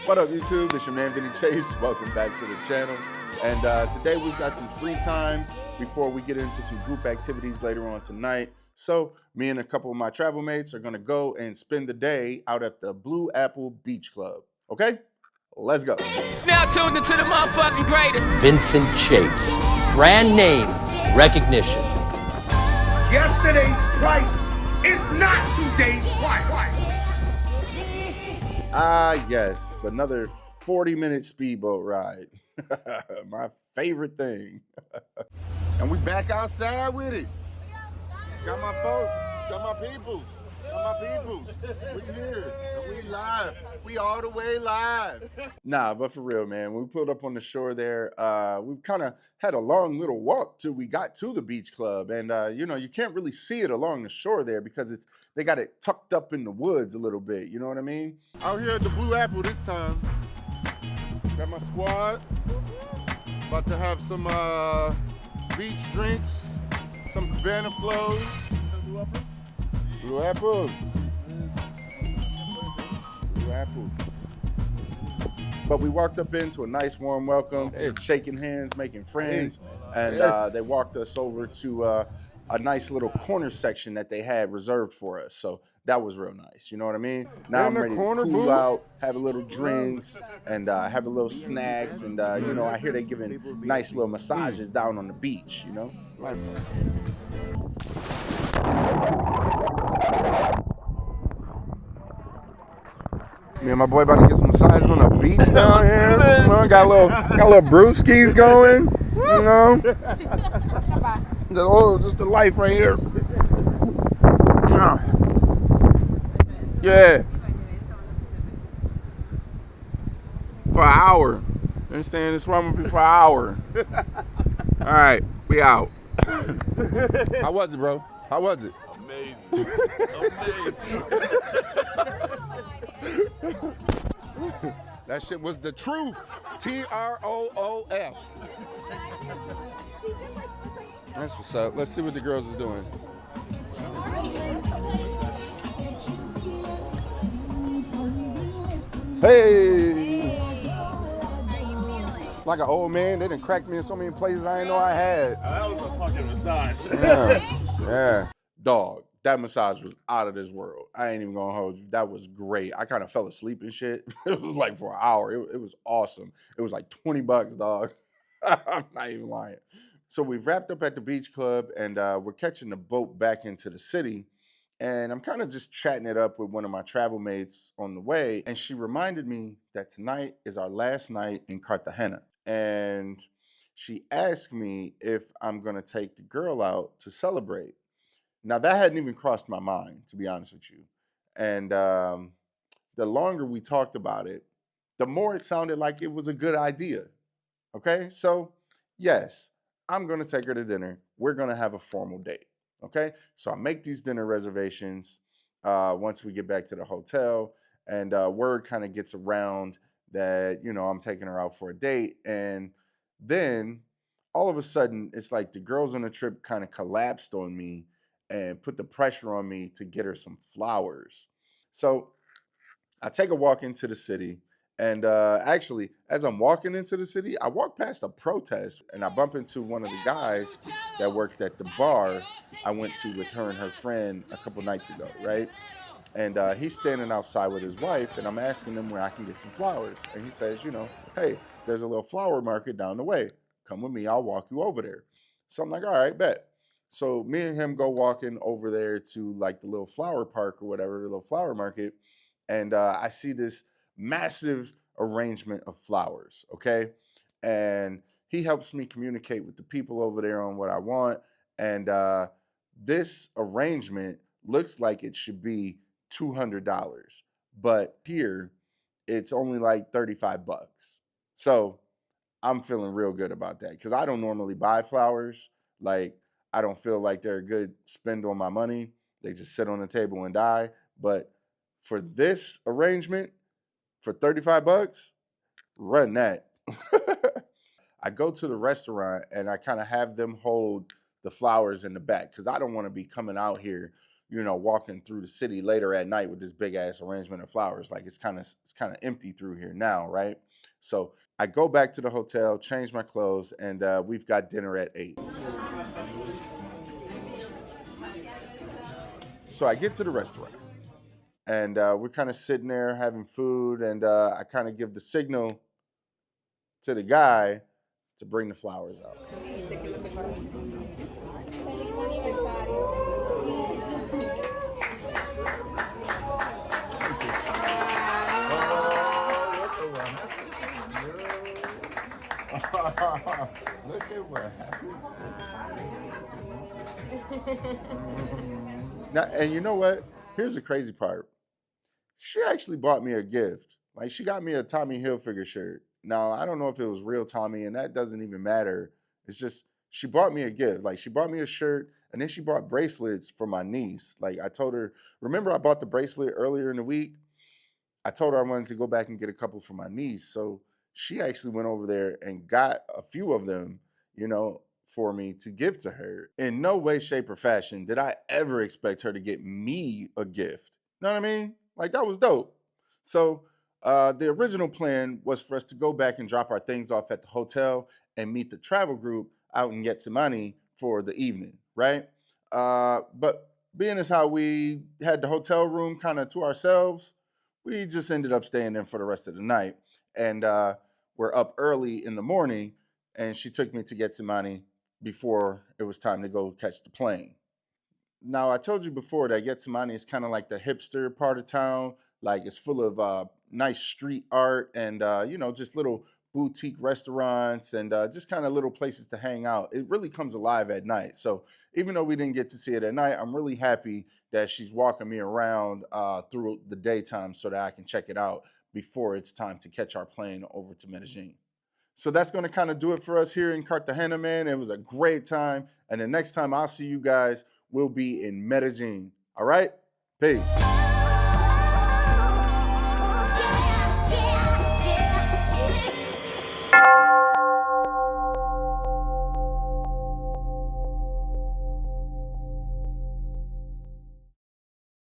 What up, YouTube? It's your man, Vinny Chase. Welcome back to the channel. And today we've got some free time before we get into some group activities later on tonight. So me and a couple of my travel mates are going to go and spend the day out at the Blue Apple Beach Club. Okay? Let's go. Now tuned into the motherfucking greatest. Vincent Chase. Brand name recognition. Yesterday's price is not today's price. Yes, another 40-minute speedboat ride. My favorite thing. And we back outside with it. Got my folks, got my peoples, We here, and we live. We all the way live. Nah, but for real, man, when we pulled up on the shore there, we kind of had a long little walk till we got to the beach club. And, you can't really see it along the shore there because they got it tucked up in the woods a little bit. You know what I mean? Out here at the Blue Apple this time. Got my squad. About to have some beach drinks, some cabana flows. Blue Apple. Blue Apple. But we walked up into a nice warm welcome, shaking hands, making friends, and they walked us over to a nice little corner section that they had reserved for us. So that was real nice. You know what I mean? Now I'm ready to cool out, have a little drinks, and have a little snacks. And, I hear they giving nice little massages down on the beach, you know? Me and my boy about to get some massages on the beach down here. You know, got a little brewskis going, you know? Just the life right here. Yeah. For an hour. You understand? This one will be for an hour. All right, we out. How was it, bro? How was it? Amazing. That shit was the truth. TROOF. That's what's up. Let's see what the girls is doing. Hey! Like an old man, they done cracked me in so many places I didn't know I had. That was a fucking massage. Yeah. Dog, that massage was out of this world. I ain't even gonna hold you. That was great. I kind of fell asleep and shit. It was like for an hour. It was awesome. It was like $20, dog. I'm not even lying. So we've wrapped up at the beach club and we're catching the boat back into the city. And I'm kind of just chatting it up with one of my travel mates on the way. And she reminded me that tonight is our last night in Cartagena. And she asked me if I'm going to take the girl out to celebrate. Now, that hadn't even crossed my mind, to be honest with you. And the longer we talked about it, the more it sounded like it was a good idea. Okay? So, yes, I'm going to take her to dinner. We're going to have a formal date. Okay, so I make these dinner reservations once we get back to the hotel, and word kind of gets around that, I'm taking her out for a date. And then all of a sudden, it's like the girls on the trip kind of collapsed on me and put the pressure on me to get her some flowers. So I take a walk into the city. And actually, as I'm walking into the city, I walk past a protest and I bump into one of the guys that worked at the bar I went to with her and her friend a couple nights ago, right? And he's standing outside with his wife, and I'm asking him where I can get some flowers. And he says, hey, there's a little flower market down the way. Come with me, I'll walk you over there. So I'm like, all right, bet. So me and him go walking over there to like the little flower park or whatever, the little flower market. And I see this massive arrangement of flowers, okay? And he helps me communicate with the people over there on what I want. And this arrangement looks like it should be $200, but here it's only like $35. So I'm feeling real good about that because I don't normally buy flowers. Like, I don't feel like they're a good spend on my money. They just sit on the table and die. But for this arrangement, for $35, run that. I go to the restaurant and I kind of have them hold the flowers in the back because I don't want to be coming out here walking through the city later at night with this big ass arrangement of flowers. Like it's kind of empty through here now, right? So I go back to the hotel, change my clothes, and we've got dinner at 8. So I get to the restaurant, and we're kind of sitting there having food, and I kind of give the signal to the guy to bring the flowers out. Look at what happened. Now, and you know what? Here's the crazy part. She actually bought me a gift. Like, she got me a Tommy Hilfiger shirt. Now, I don't know if it was real Tommy, and that doesn't even matter. It's just, she bought me a gift. Like, she bought me a shirt, and then she bought bracelets for my niece. Like, I told her, remember I bought the bracelet earlier in the week? I told her I wanted to go back and get a couple for my niece. So she actually went over there and got a few of them, for me to give to her. In no way, shape, or fashion did I ever expect her to get me a gift. Know what I mean? Like, that was dope. So the original plan was for us to go back and drop our things off at the hotel and meet the travel group out in Getsemaní for the evening, right? But being as how we had the hotel room kind of to ourselves, we just ended up staying in for the rest of the night. And we're up early in the morning, and she took me to Getsemaní before it was time to go catch the plane. Now, I told you before that Getsemaní is kind of like the hipster part of town. Like, it's full of nice street art and, just little boutique restaurants and just kind of little places to hang out. It really comes alive at night. So even though we didn't get to see it at night, I'm really happy that she's walking me around through the daytime so that I can check it out before it's time to catch our plane over to Medellín. So that's going to kind of do it for us here in Cartagena, man. It was a great time. And the next time I'll see you guys will be in Medellín. All right? Peace.